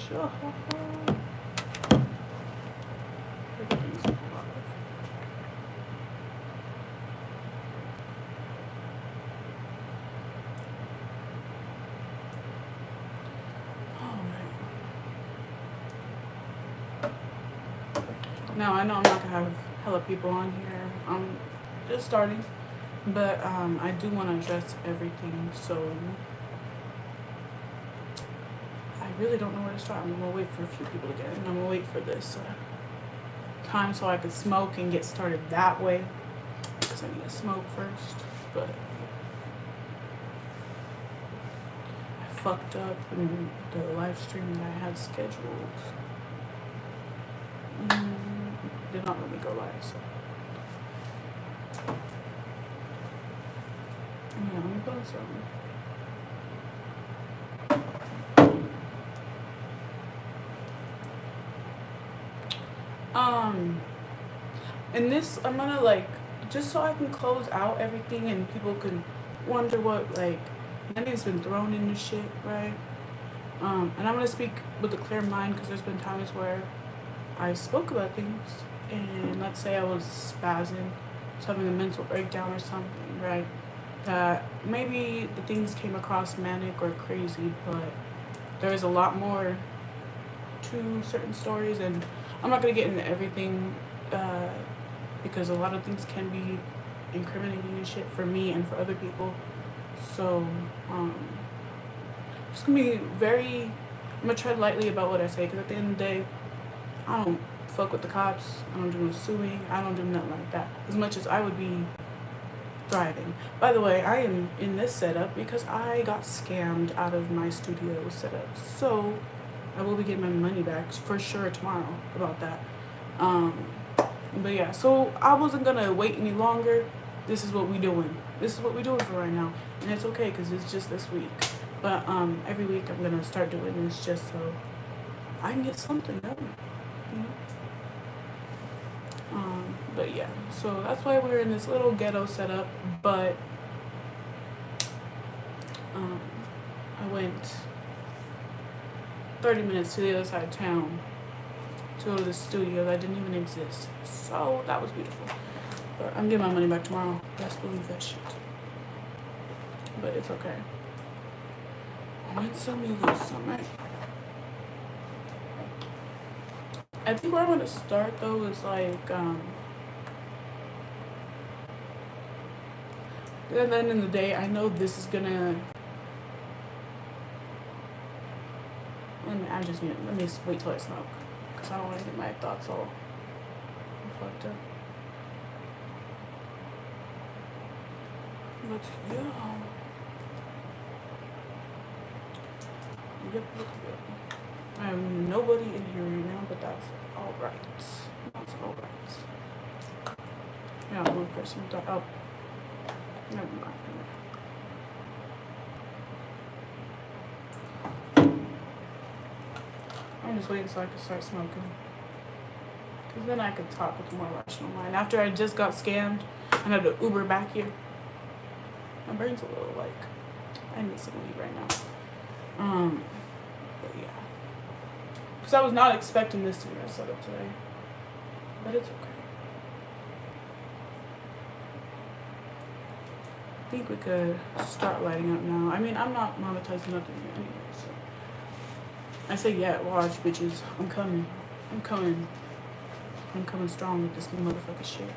Sure. Now I know I'm not gonna have hella people on here. I'm just starting, but I do want to address everything. So I really don't know where to start. I'm gonna wait for a few people to get in. I'm gonna wait for this time so I could smoke and get started that way. Because I need to smoke first. But I fucked up in the live stream that I had scheduled. Did not let me go live, so yeah, I'm gonna put some. And this I'm gonna like just so I can close out everything and people can wonder what like money's been thrown into shit, right? And I'm gonna speak with a clear mind because there's been times where I spoke about things and let's say I was spazzing, was having a mental breakdown or something, right? That maybe the things came across manic or crazy, but there is a lot more to certain stories, and I'm not gonna get into everything because a lot of things can be incriminating and shit for me and for other people. So just gonna be very. I'm gonna tread lightly about what I say because at the end of the day, I don't fuck with the cops. I don't do no suing. I don't do nothing like that. As much as I would be thriving. By the way, I am in this setup because I got scammed out of my studio setup. So I will be getting my money back for sure tomorrow about that. But yeah, so I wasn't gonna wait any longer. This is what we doing. This is what we doing for right now, and it's okay because it's just this week. But every week I'm gonna start doing this just so I can get something done. You know? But yeah, so that's why we're in this little ghetto setup. But I went 30 minutes to the other side of town to go to the studio that didn't even exist. So that was beautiful. But I'm getting my money back tomorrow. Best believe that shit. But it's okay. Win some, you lose some, right? I think where I'm gonna start though is like at the end of the day, I know this is gonna. Let me wait till I smoke, cause I don't want to get my thoughts all fucked up. But yeah, yep. I have nobody in here right now, but that's all right. That's all right. Yeah, one person thought. Oh, never mind. I'm just waiting so I can start smoking. Because then I could talk with a more rational mind. After I just got scammed and had to Uber back here, my brain's a little like, I need some weed right now. But yeah. Because I was not expecting this to be my setup today. But it's okay. I think we could start lighting up now. I mean, I'm not monetizing nothing here anyway, so. I say, yeah, watch, bitches. I'm coming. I'm coming strong with this motherfucking shit.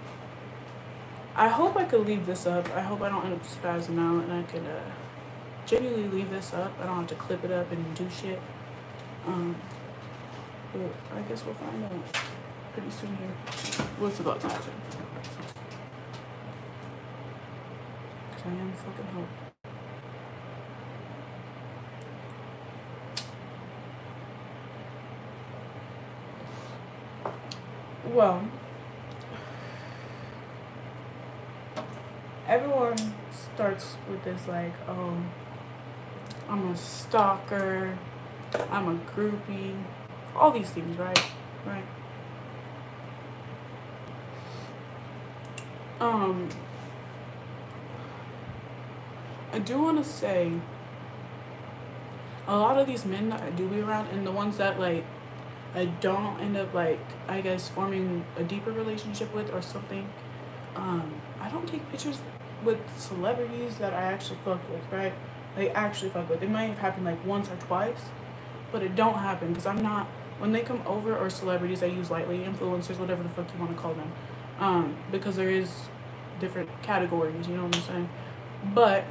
I hope I could leave this up. I hope I don't end up spazzing out and I could genuinely leave this up. I don't have to clip it up and do shit. But I guess we'll find out pretty soon here what's about to happen. Because I am fucking hope. Well, everyone starts with this like, oh, I'm a stalker, I'm a groupie, all these things, right? Right. I do want to say, a lot of these men that I do be around, and the ones that like I don't end up like, I guess, forming a deeper relationship with or something. I don't take pictures with celebrities that I actually fuck with, right? Like actually fuck with. It might have happened like once or twice, but it don't happen because I'm not. When they come over, or celebrities I use lightly, influencers, whatever the fuck you want to call them, because there is different categories. You know what I'm saying? But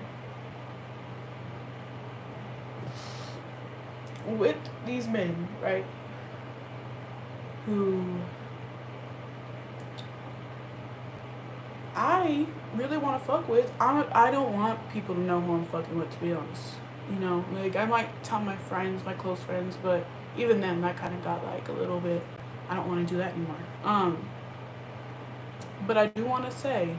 with these men, right, who I really want to fuck with, I don't want people to know who I'm fucking with, to be honest. You know, like I might tell my friends, my close friends, but even then, that kind of got like a little bit. I don't want to do that anymore. But I do want to say,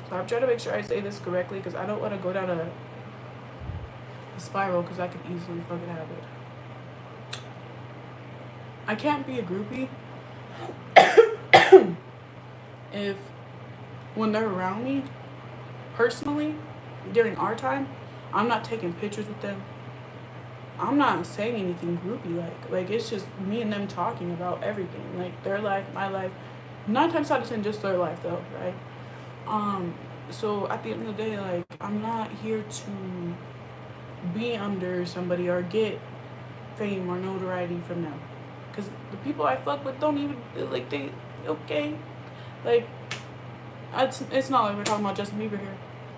so I'm trying to make sure I say this correctly because I don't want to go down a spiral because I could easily fucking have it. I can't be a groupie if when they're around me, personally, during our time, I'm not taking pictures with them. I'm not saying anything groupie like it's just me and them talking about everything, like their life, my life. 9 times out of 10, just their life though, right? So at the end of the day, like I'm not here to be under somebody or get fame or notoriety from them, because the people I fuck with don't even like they okay, like it's not like we're talking about Justin Bieber here.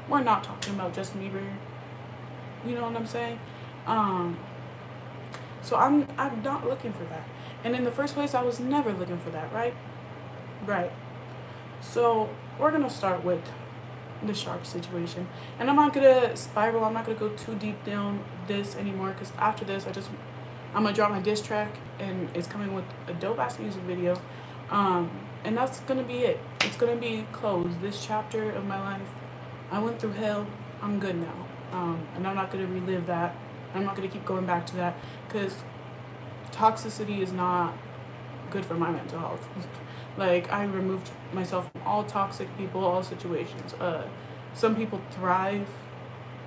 We're not talking about Justin Bieber here. You know what I'm saying? So I'm not looking for that. And in the first place, I was never looking for that, right? Right. So we're gonna start with the shark situation, and I'm not gonna spiral. I'm not gonna go too deep down this anymore because after this, I'm gonna drop my diss track, and it's coming with a dope ass music video, and that's gonna be it. It's gonna be closed. This chapter of my life, I went through hell. I'm good now, and I'm not gonna relive that. I'm not gonna keep going back to that because toxicity is not good for my mental health. Like I removed myself from all toxic people, all situations. Some people thrive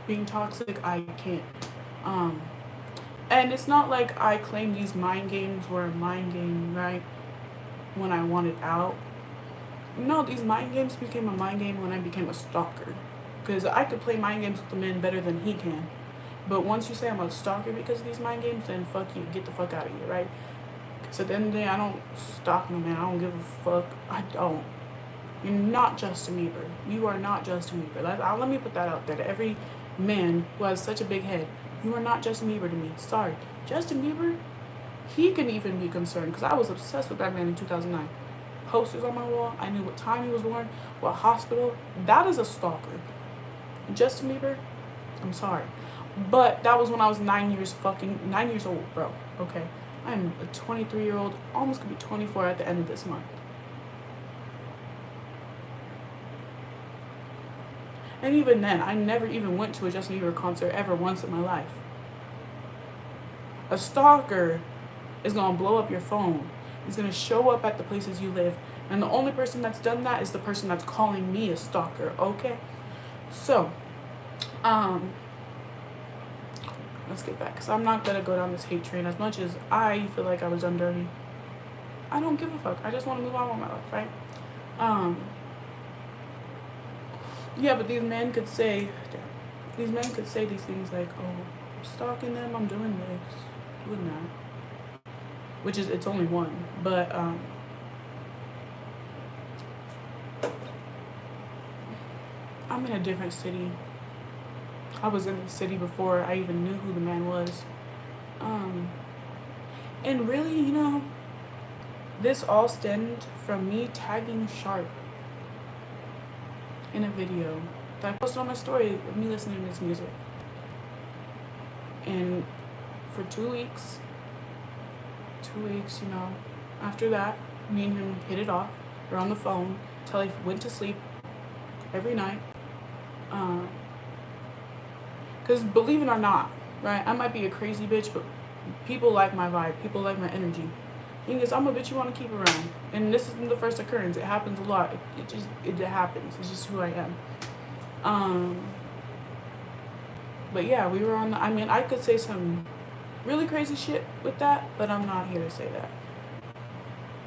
being toxic. I can't. And it's not like I claim these mind games were a mind game, right? When I wanted out. No, these mind games became a mind game when I became a stalker. Because I could play mind games with the men better than he can. But once you say I'm a stalker because of these mind games, then fuck you. Get the fuck out of here, right? Because at the end of the day, I don't stalk no man. I don't give a fuck. I don't. You're not Justin Bieber. You are not Justin Bieber. Let me put that out there to every man who has such a big head. You are not Justin Bieber to me. Sorry. Justin Bieber, he can even be concerned because I was obsessed with that man in 2009. Posters on my wall. I knew what time he was born, what hospital. That is a stalker. Justin Bieber, I'm sorry. But that was when I was 9 years old, bro. Okay. I'm a 23-year-old, almost gonna be 24 at the end of this month. And even then, I never even went to a Justin Bieber concert ever once in my life. A stalker is gonna blow up your phone. He's gonna show up at the places you live. And the only person that's done that is the person that's calling me a stalker, okay? So, let's get back, because I'm not going to go down this hate train as much as I feel like I was done dirty. I don't give a fuck. I just want to move on with my life, right? Yeah, but these men could say these things like, oh, I'm stalking them, I'm doing this, doing that. Which is, it's only one. But, I'm in a different city. I was in the city before I even knew who the man was. And really, you know, this all stemmed from me tagging Sharp in a video that I posted on my story of me listening to this music. And for 2 weeks, you know, after that, me and him hit it off. We're on the phone till I went to sleep every night. Because believe it or not, right, I might be a crazy bitch, but people like my vibe. People like my energy. Thing is, I'm a bitch you want to keep around. And this isn't the first occurrence. It happens a lot. It happens. It's just who I am. But yeah, we were on the, I mean, I could say some really crazy shit with that, but I'm not here to say that.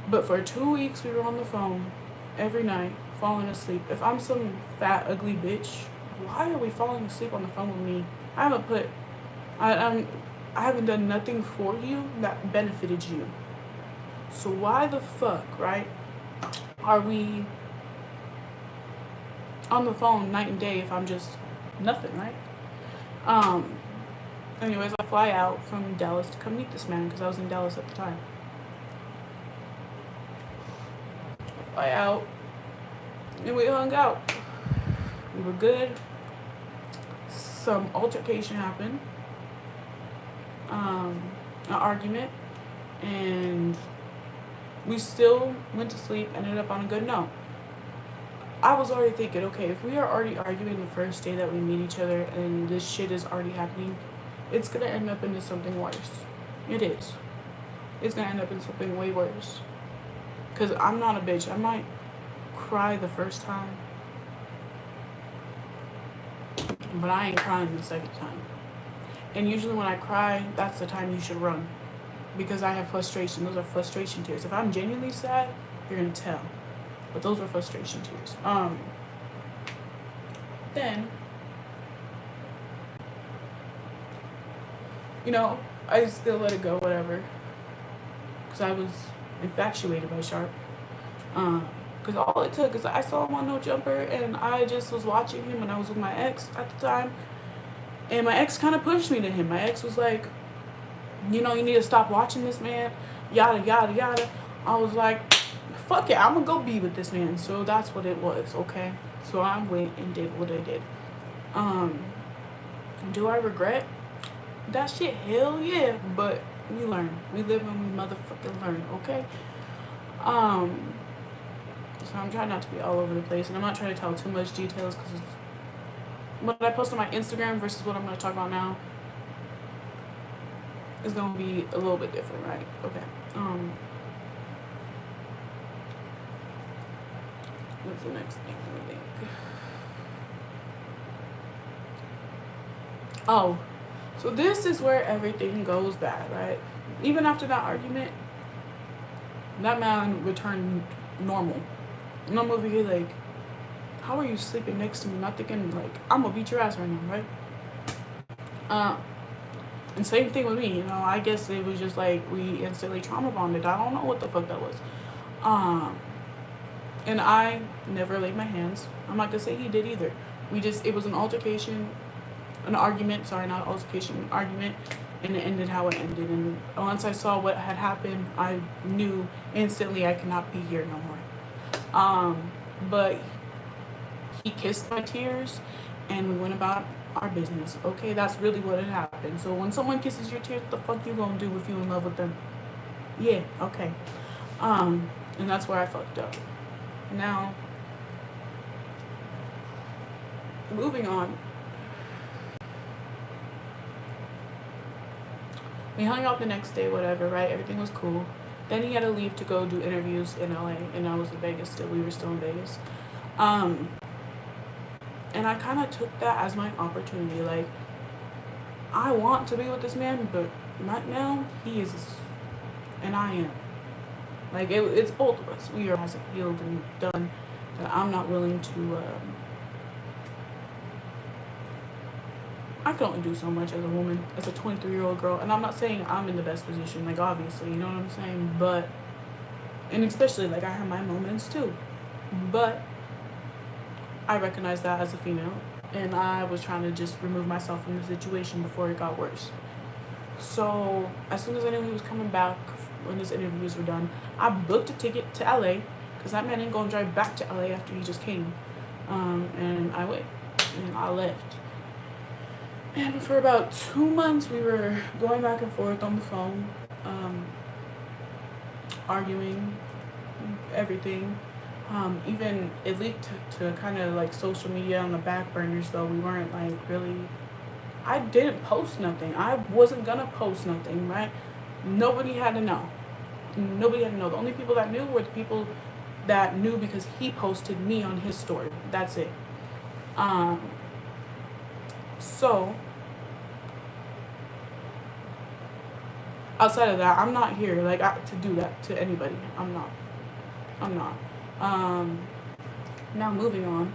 But for 2 weeks, we were on the phone every night, falling asleep. If I'm some fat, ugly bitch, why are we falling asleep on the phone with me? I haven't put, I, I'm, I haven't done nothing for you that benefited you. So why the fuck, right? Are we on the phone night and day if I'm just nothing, right? Um. Anyways, I fly out from Dallas to come meet this man because I was in Dallas at the time. Fly out, and we hung out. We were good. Some altercation happened, an argument, and we still went to sleep. Ended up on a good note. I was already thinking, okay, if we are already arguing the first day that we meet each other, and this shit is already happening, it's gonna end up into something worse. It is. It's gonna end up in something way worse. Cause I'm not a bitch. I might cry the first time, but I ain't crying the second time. And usually when I cry, that's the time you should run. Because I have frustration. Those are frustration tears. If I'm genuinely sad, you're gonna tell. But those were frustration tears. Then, you know, I still let it go, whatever. Because I was infatuated by Sharp. Because all it took is I saw him on No Jumper, and I just was watching him when I was with my ex at the time. And my ex kind of pushed me to him. My ex was like, you know, you need to stop watching this man, yada, yada, yada. I was like, fuck it, I'm going to go be with this man. So that's what it was, okay? So I went and did what I did. Do I regret that shit? Hell yeah. But we learn. We live and we motherfucking learn, okay? So I'm trying not to be all over the place, and I'm not trying to tell too much details because what I post on my Instagram versus what I'm going to talk about now is going to be a little bit different, right? Okay. What's the next thing? Let me think. Oh, so this is where everything goes bad, right? Even after that argument, that man returned normal. And I'm over here like, how are you sleeping next to me? Not thinking like, I'm gonna beat your ass right now, right? And same thing with me, you know, I guess it was just like we instantly trauma bonded. I don't know what the fuck that was. And I never laid my hands. I'm not gonna say he did either. It was an altercation, an argument, sorry, not an altercation, an argument, and it ended how it ended. And once I saw what had happened, I knew instantly I cannot be here no more. But he kissed my tears, and we went about our business. Okay, that's really what had happened. So when someone kisses your tears, what the fuck you gonna do if you in love with them? Yeah, okay. And that's where I fucked up. Now, moving on. We hung out the next day, whatever, right? Everything was cool. Then he had to leave to go do interviews in LA, and I was in Vegas still. We were still in Vegas. And I kind of took that as my opportunity. Like, I want to be with this man, but right now, he is, and I am. Like, it's both of us. We are hasn't healed and done that I'm not willing to, I can only do so much as a woman, as a 23-year-old girl. And I'm not saying I'm in the best position, like, obviously, you know what I'm saying? But, and especially, like, I have my moments, too. But I recognize that as a female, and I was trying to just remove myself from the situation before it got worse. So as soon as I knew he was coming back when his interviews were done, I booked a ticket to LA because that man ain't gonna drive back to LA after he just came. And I went and I left. And for about 2 months, we were going back and forth on the phone, arguing, everything. Even it leaked to kind of like social media on the back burners, though we weren't like really. I didn't post nothing. I wasn't gonna post nothing, right? Nobody had to know. Nobody had to know. The only people that knew were the people that knew because he posted me on his story. That's it. So outside of that, I'm not here like to do that to anybody. I'm not. I'm not. Um, Now moving on.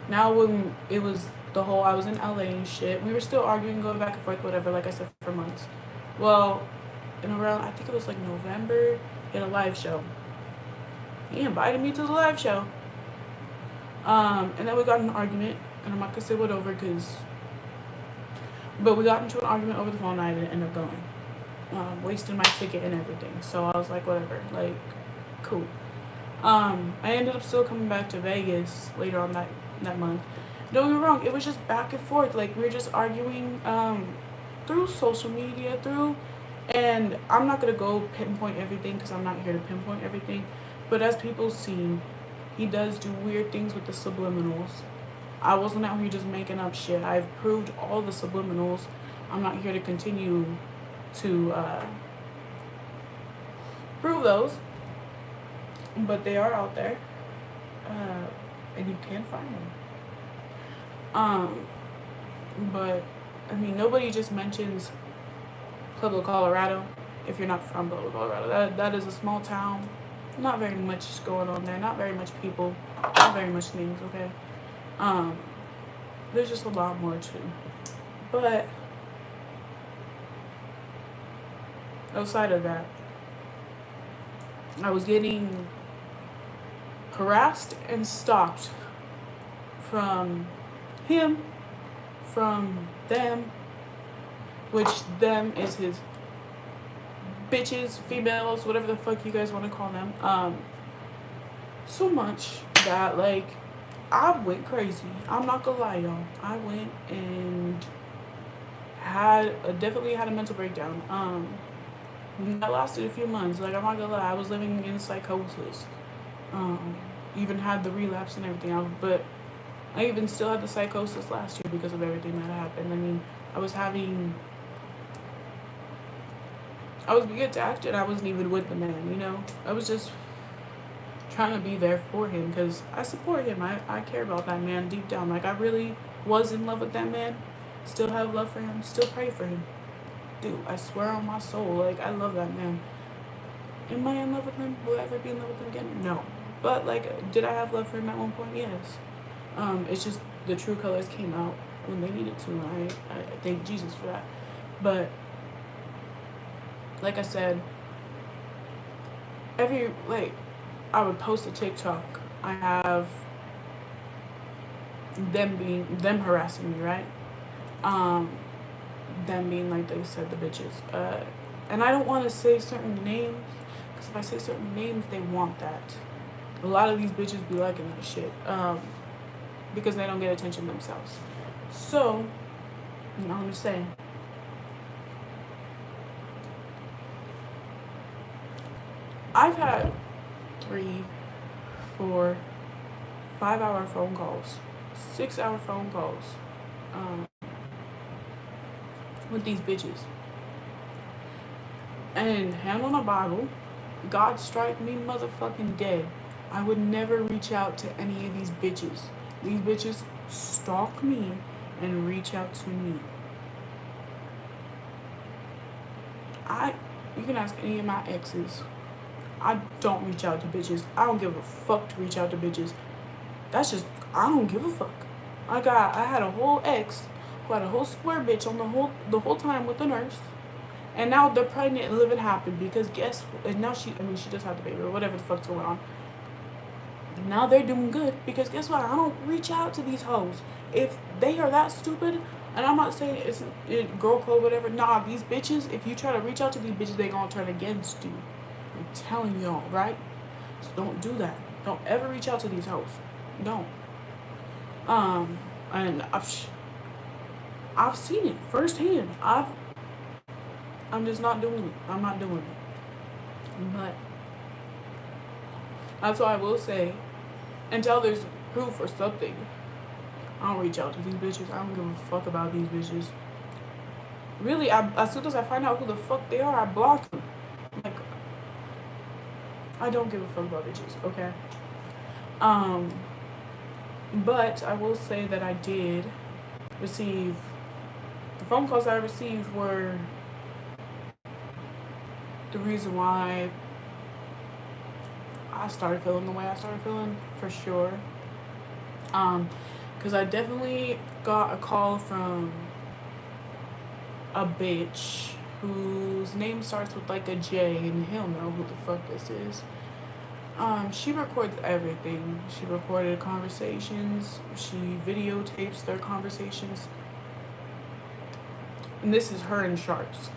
Now when it was the whole I was in LA and shit, we were still arguing, going back and forth, whatever. Like I said, for months. Well, in around I think it was like November, in a live show. He invited me to the live show. And then we got in an argument, and I'm not gonna say what over, but we got into an argument over the phone, and I didn't end up going, wasting my ticket and everything. So I was like, whatever, like, cool. I ended up still coming back to Vegas later on that month. Don't get me wrong, it was just back and forth. Like we were just arguing through social media, and I'm not gonna go pinpoint everything because I'm not here to pinpoint everything. But as people see, he does do weird things with the subliminals. I wasn't out here just making up shit. I've proved all the subliminals. I'm not here to continue to prove those, but they are out there, and you can find them. But I mean, nobody just mentions Pueblo, Colorado. If you're not from Pueblo, Colorado, that is a small town. Not very much going on there. Not very much people. Not very much things. Okay. There's just a lot more too. But outside of that, I was getting harassed and stalked from him, from them, which them is his bitches, females, whatever the fuck you guys want to call them. So much that like I went crazy. I'm not gonna lie, y'all. I went and definitely had a mental breakdown. That lasted a few months. Like I'm not gonna lie, I was living in psychosis. Even had the relapse and everything. But I even still had the psychosis last year because of everything that happened. I mean, I was being attacked and I wasn't even with the man, you know? I was just trying to be there for him because I support him. I care about that man deep down. Like, I really was in love with that man. Still have love for him. Still pray for him. Dude, I swear on my soul, like, I love that man. Am I in love with him? Will I ever be in love with him again? No. But, like, did I have love for him at one point? Yes. It's just the true colors came out when they needed to. And I thank Jesus for that. But, like I said, I would post a TikTok. I have them harassing me, right? Them being like they said, the bitches. And I don't want to say certain names because if I say certain names, they want that. A lot of these bitches be liking that shit because they don't get attention themselves. So, you know what I'm saying? I've had 3, 4, 5-hour phone calls, 6-hour phone calls with these bitches. And hand on the Bible, God strike me motherfucking dead. I would never reach out to any of these bitches. These bitches stalk me and reach out to me. You can ask any of my exes. I don't reach out to bitches. I don't give a fuck to reach out to bitches. That's just, I don't give a fuck. I had a whole ex who had a whole square bitch on the whole time with the nurse. And now they're pregnant and living happy because and now she just had the baby or whatever the fuck's going on. And now they're doing good because guess what? I don't reach out to these hoes. If they are that stupid, and I'm not saying it's girl code, whatever. Nah, these bitches, if you try to reach out to these bitches, they gonna turn against you. I'm telling y'all, right? So don't do that. Don't ever reach out to these hoes. Don't. And I've seen it firsthand. I'm just not doing it. I'm not doing it. But that's why I will say, until there's proof or something, I don't reach out to these bitches. I don't give a fuck about these bitches. Really, as soon as I find out who the fuck they are, I block them. Like, I don't give a fuck about bitches, okay? But I will say that I did receive, the phone calls I received were the reason why I started feeling the way I started feeling, for sure. Because I definitely got a call from a bitch whose name starts with like a J, and he'll know who the fuck this is. She records everything. She recorded conversations. She videotapes their conversations. And this is her in Sharps.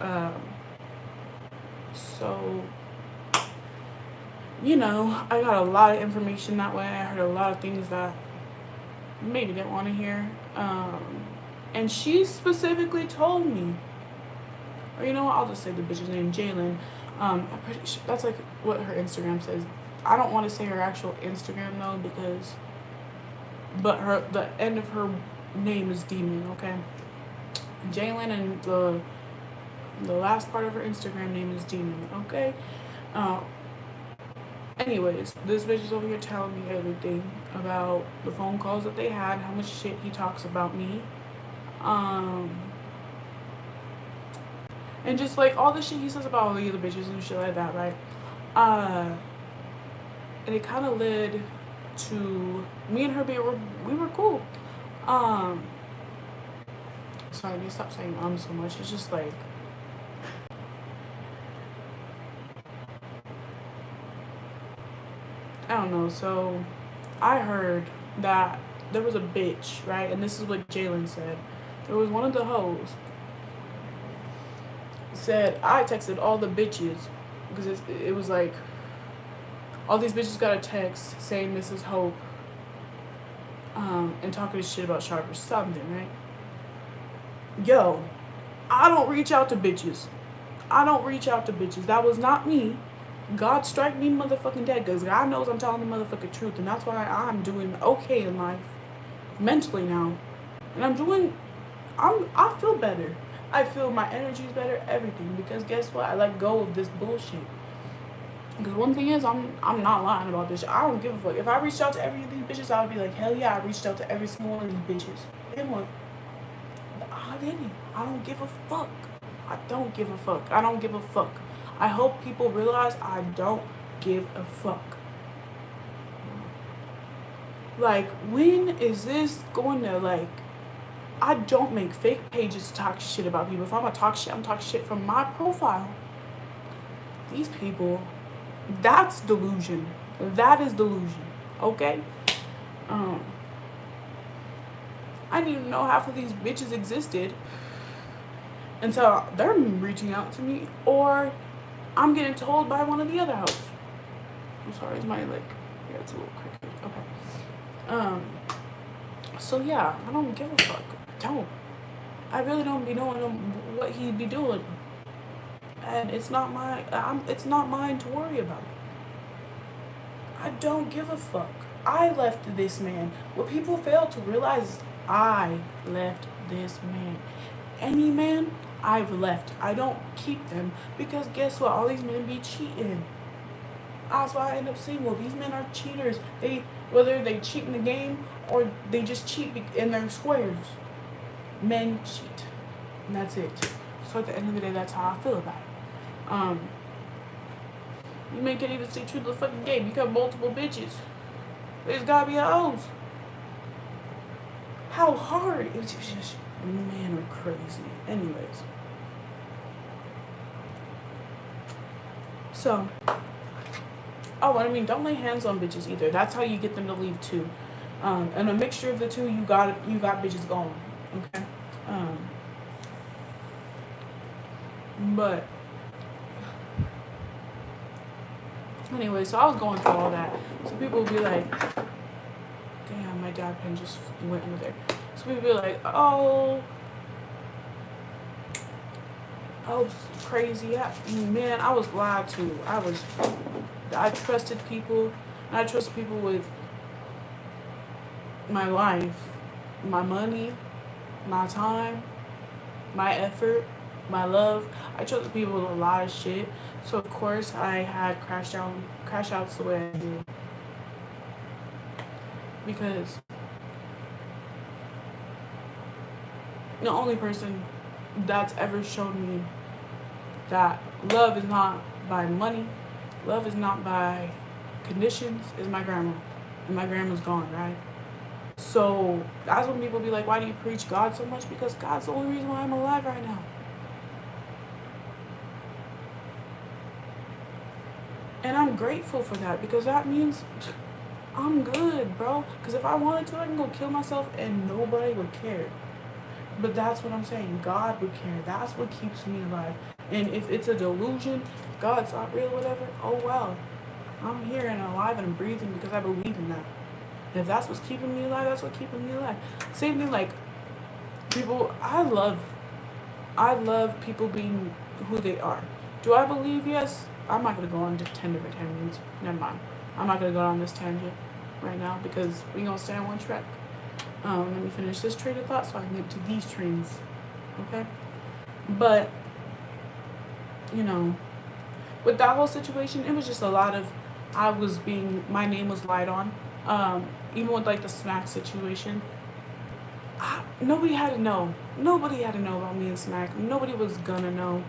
So, I got a lot of information that way. I heard a lot of things that maybe didn't want to hear. And she specifically told me, or you know what, I'll just say the bitch's name, Jalen. I'm pretty sure that's like what her Instagram says. I don't want to say her actual Instagram though, but the end of her name is Demon, okay? Jalen, and the last part of her Instagram name is Demon, okay? Anyways, this bitch is over here telling me everything about the phone calls that they had, how much shit he talks about me. And just like all the shit he says about all the other bitches and shit like that, right? And it kind of led to me and her we were cool. Sorry, I need to stop saying so much. It's just like, I don't know. So I heard that there was a bitch, right? And this is what Jalen said. There was one of the hoes said, I texted all the bitches because it was like all these bitches got a text saying Mrs. Hope and talking shit about Sharp or something, right? Yo, I don't reach out to bitches. That was not me. God strike me motherfucking dead, because God knows I'm telling the motherfucking truth, and that's why I'm doing okay in life mentally now. And I feel better. I feel my energy's better, everything, because guess what? I let go of this bullshit. Because one thing is, I'm not lying about this shit. I don't give a fuck. If I reached out to every of these bitches, I would be like, hell yeah, I reached out to every single one of these bitches. Then what? I didn't. I don't give a fuck. I don't give a fuck. I hope people realize I don't give a fuck. Like, when is this going to, like, I don't make fake pages to talk shit about people. If I'm gonna talk shit, I'm talking shit from my profile. These people, that's delusion. That is delusion. Okay? I didn't even know half of these bitches existed until they're reaching out to me, or I'm getting told by one of the other hosts. I'm sorry, it's my like, yeah, it's a little cricket. Okay. So yeah, I don't give a fuck. I really don't be knowing what he'd be doing, and it's not mine to worry about. I don't give a fuck. I left this man. What people fail to realize is I left this man. Any man I've left, I don't keep them, because guess what? All these men be cheating. That's why I end up single. These men are cheaters. Whether they cheat in the game or they just cheat in their squares. Men cheat, and that's it. So at the end of the day, that's how I feel about it. You men can't even stay true to the fucking game. You got multiple bitches. There's gotta be a hoes. How hard? It's just, men are crazy. Anyways. So, don't lay hands on bitches either. That's how you get them to leave too. And a mixture of the two, you got bitches going. Okay. But anyway, so I was going through all that. So people would be like, damn, my dad pen just went under there. So people would be like, oh, crazy. Yeah. Man, I was lied to. I trusted people. And I trusted people with my life, my money, my time, my effort, my love. I trusted people with a lot of shit. So of course I had crash outs the way I do. Because the only person that's ever shown me that love is not by money. Love is not by conditions. Is my grandma, and my grandma's gone, right? So that's when people be like, "Why do you preach God so much?" Because God's the only reason why I'm alive right now, and I'm grateful for that because that means I'm good, bro. Because if I wanted to, I can go kill myself and nobody would care. But that's what I'm saying. God would care. That's what keeps me alive. And if it's a delusion, God's not real, whatever, oh well. I'm here and alive and I'm breathing because I believe in that. And if that's what's keeping me alive, that's what's keeping me alive. Same thing like people I love people being who they are. Do I believe? Yes. I'm not gonna go on to 10 different tangents. Never mind. I'm not gonna go on this tangent right now because we gonna stay on one track. Let me finish this train of thought so I can get to these trains. Okay? But, you know, with that whole situation, it was just a lot of my name was lied on. Even with like the smack situation, nobody had to know. Nobody had to know about me and Smack. Nobody was gonna know.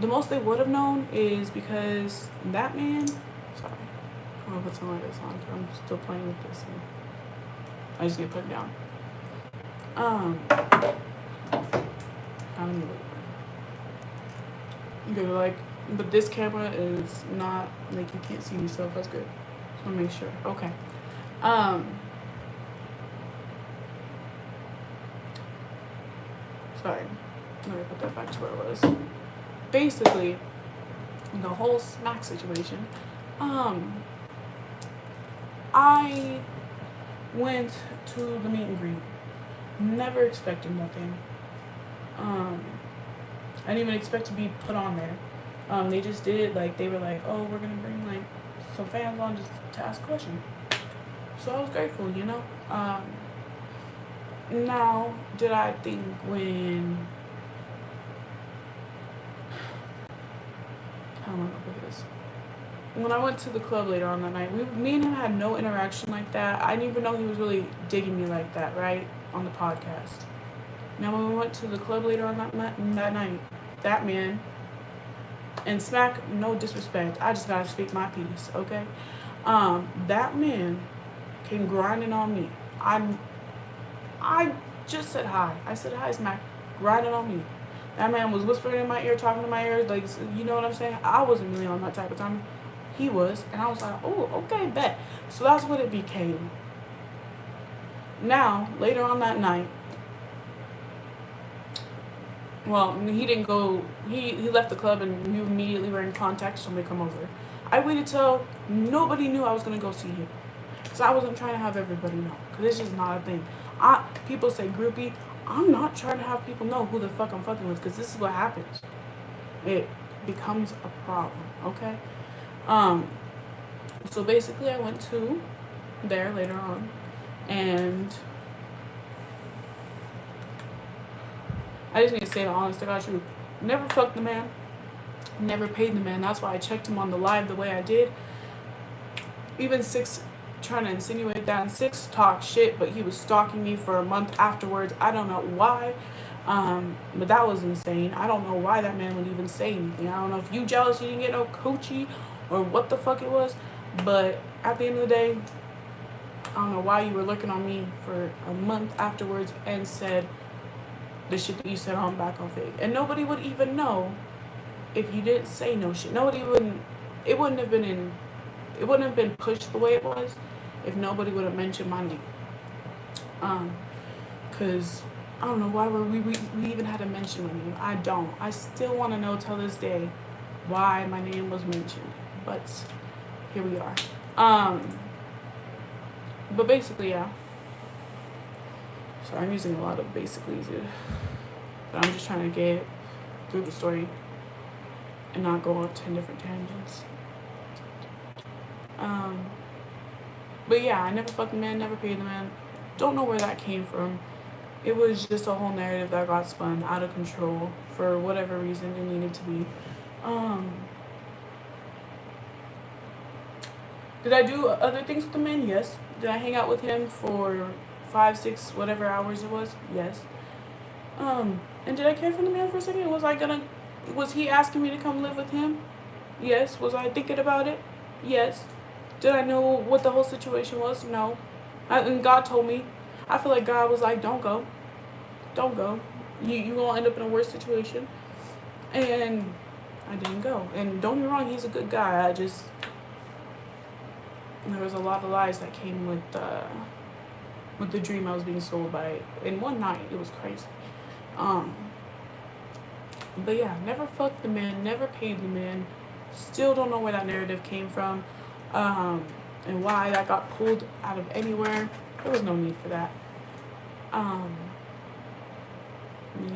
The most they would have known is because that man. Sorry, I'm gonna put something like this on. I'm still playing with this. And I just need to put it down. I'm good. Like, but this camera is not like you can't see me, so that's good. Just wanna make sure. Okay. Sorry. Let me put that back to where it was. Basically, the whole Smack situation. I went to the meet and greet, never expected nothing. I didn't even expect to be put on there. They just did it like they were like, oh, we're gonna bring like some fans on just to ask questions. So I was grateful, you know. Now, did I think how am I gonna put this? When I went to the club later on that night, me and him had no interaction like that. I didn't even know he was really digging me like that, right? On the podcast. Now, when we went to the club later on that night, that man, and Smack, no disrespect, I just gotta speak my piece, okay? That man came grinding on me. I just said hi. I said hi, Smack, grinding on me. That man was whispering in my ear, talking to my ears, like, you know what I'm saying? I wasn't really on that type of time. He was, and I was like, oh, okay, bet. So that's what it became. Now, later on that night, well, he didn't go, he left the club and we immediately were in contact, so somebody come over. I waited till nobody knew I was going to go see him. Because I wasn't trying to have everybody know. Because it's just not a thing. People say groupie. I'm not trying to have people know who the fuck I'm fucking with. Because this is what happens. It becomes a problem. Okay? So basically I went to there later on. And I just need to say the honest to God truth. Never fucked the man. Never paid the man. That's why I checked him on the live the way I did. Even Six trying to insinuate that, and Six talked shit, but he was stalking me for a month afterwards. I don't know why. But that was insane. I don't know why that man would even say anything. I don't know if you jealous you didn't get no coochie or what the fuck it was. But at the end of the day, I don't know why you were looking on me for a month afterwards and said the shit that you said on back on fake. And nobody would even know if you didn't say no shit. It wouldn't have been pushed the way it was if nobody would have mentioned my name. Cause I don't know why we even had to mention my name. I don't. I still want to know till this day why my name was mentioned. But here we are. But basically, yeah. So I'm using a lot of basically, but I'm just trying to get through the story and not go on 10 different tangents. But yeah, I never fucked the man, never paid the man. Don't know where that came from. It was just a whole narrative that got spun out of control for whatever reason it needed to be. Did I do other things with the man? Yes. Did I hang out with him for 5, 6, whatever hours it was? Yes. And did I care for the man for a second? Was he asking me to come live with him? Yes. Was I thinking about it? Yes. Did I know what the whole situation was? No. And God told me. I feel like God was like, don't go. Don't go. You gonna end up in a worse situation. And I didn't go. And don't get me wrong, he's a good guy. There was a lot of lies that came with the dream I was being sold by. In one night, it was crazy. Um, but yeah, never fucked the man, never paid the man. Still don't know where that narrative came from, and why that got pulled out of anywhere. There was no need for that. Um,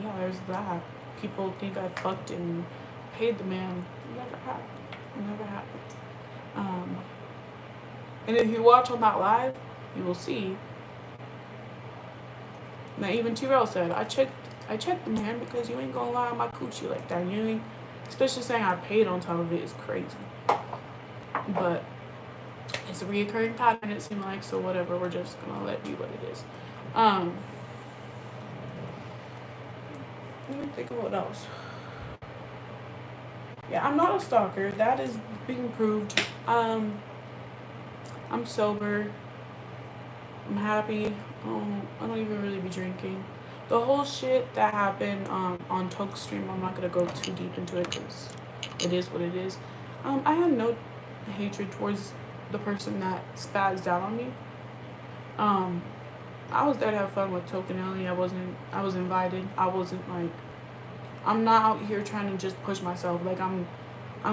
yeah, there's that. People think I fucked and paid the man. Never happened. Never happened. Um, and if you watch on that live, you will see. Now even T-Rail said, I checked the man because you ain't gonna lie on my coochie like that. You ain't, especially saying I paid on top of it is crazy. But it's a reoccurring pattern, it seemed like, so whatever, we're just gonna let it be what it is. Let me think of what else. Yeah, I'm not a stalker. That is being proved. I'm sober. I'm happy. I don't even really be drinking. The whole shit that happened on Toke's stream, I'm not gonna go too deep into it because it is what it is. I had no hatred towards the person that spazzed out on me. I was there to have fun with Toke and Ellie. I was invited. I wasn't like, I'm not out here trying to just push myself. Like I'm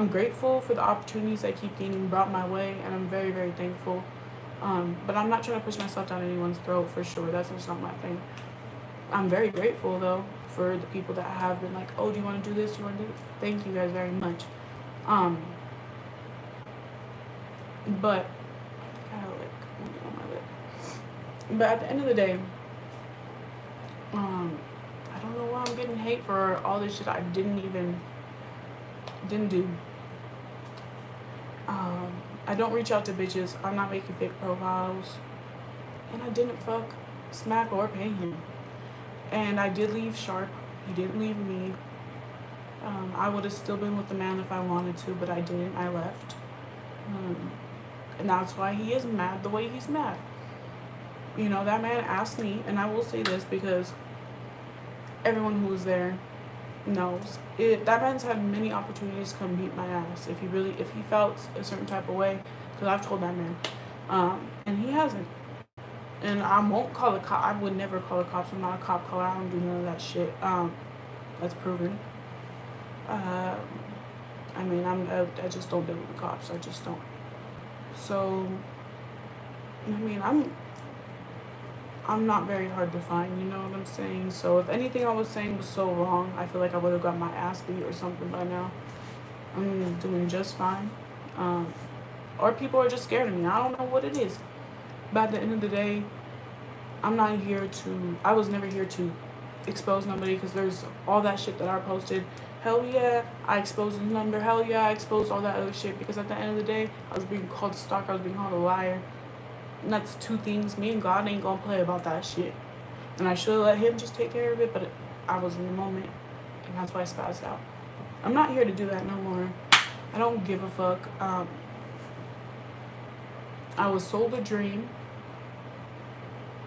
grateful for the opportunities that keep getting brought my way, and I'm very, very thankful. But I'm not trying to push myself down anyone's throat for sure. That's just not my thing. I'm very grateful though for the people that have been like, oh, do you want to do this? Do you want to do it? Thank you guys very much. But I like on my lip. But at the end of the day, I don't know why I'm getting hate for all this shit I didn't do. I don't reach out to bitches. I'm not making fake profiles. And I didn't fuck, smack, or pay him. And I did leave Sharp. He didn't leave me. I would have still been with the man if I wanted to, but I didn't. I left. And that's why he is mad the way he's mad. You know, that man asked me, and I will say this because everyone who was there knows. That man's had many opportunities to come beat my ass if he felt a certain type of way, because I've told that man. And he hasn't. And I won't call a cop. I would never call the cops. I'm not a cop caller. I don't do none of that shit. That's proven. I mean, I just don't deal with the cops. I just don't. So, I mean, I'm not very hard to find, you know what I'm saying? So if anything I was saying was so wrong, I feel like I would have got my ass beat or something by now. I'm doing just fine. Or people are just scared of me. I don't know what it is. But at the end of the day, I was never here to expose nobody, because there's all that shit that I posted. Hell yeah, I exposed his number. Hell yeah, I exposed all that other shit, because at the end of the day, I was being called a stalker. I was being called a liar. And that's two things. Me and God ain't gonna play about that shit. And I should have let him just take care of it, but I was in the moment, and that's why I spazzed out. I'm not here to do that no more. I don't give a fuck. I was sold a dream.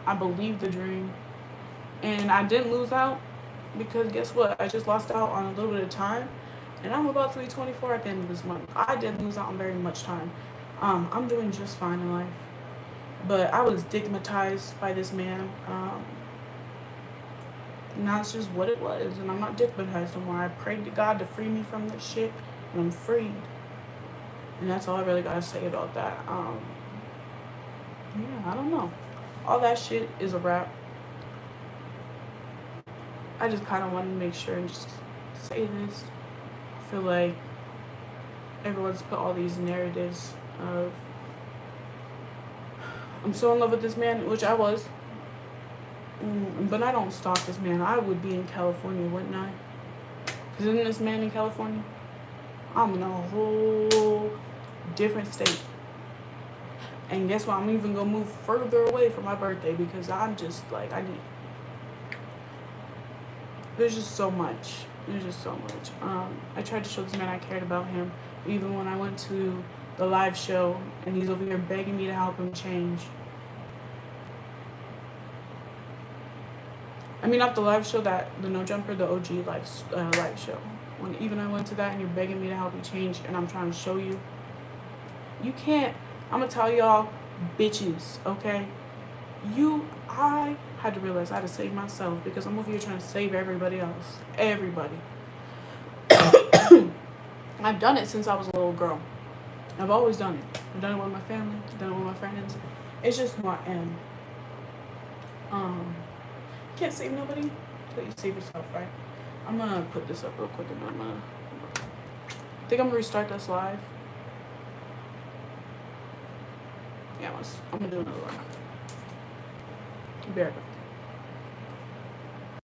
I believed the dream. And I didn't lose out, because guess what? I just lost out on a little bit of time. And I'm about to be 24 at the end of this month. I didn't lose out on very much time. I'm doing just fine in life. But I was stigmatized by this man. And that's just what it was. And I'm not stigmatized no more. I prayed to God to free me from this shit. And I'm freed. And that's all I really gotta say about that. Yeah, I don't know. All that shit is a wrap. I just kind of wanted to make sure and just say this. I feel like everyone's put all these narratives of, I'm so in love with this man, which I was. But I don't stalk this man. I would be in California, wouldn't I? Because isn't this man in California? I'm in a whole different state. And guess what? I'm even going to move further away for my birthday, because I'm just like, there's just so much. There's just so much. I tried to show this man I cared about him. Even when I went to the live show and he's over here begging me to help him change. I mean, not the live show, that the No Jumper, the OG live show. When even I went to that and you're begging me to help you change, and I'm trying to show you, you can't. I'm gonna tell y'all, bitches, okay? I had to realize I had to save myself because I'm over here trying to save everybody else. Everybody. I've done it since I was a little girl. I've always done it. I've done it with my family. I've done it with my friends. It's just who I am. Can't save nobody, but you save yourself, right? I'm gonna put this up real quick and then I think I'm gonna restart this live. Yeah, I'm gonna do another one. Be right back.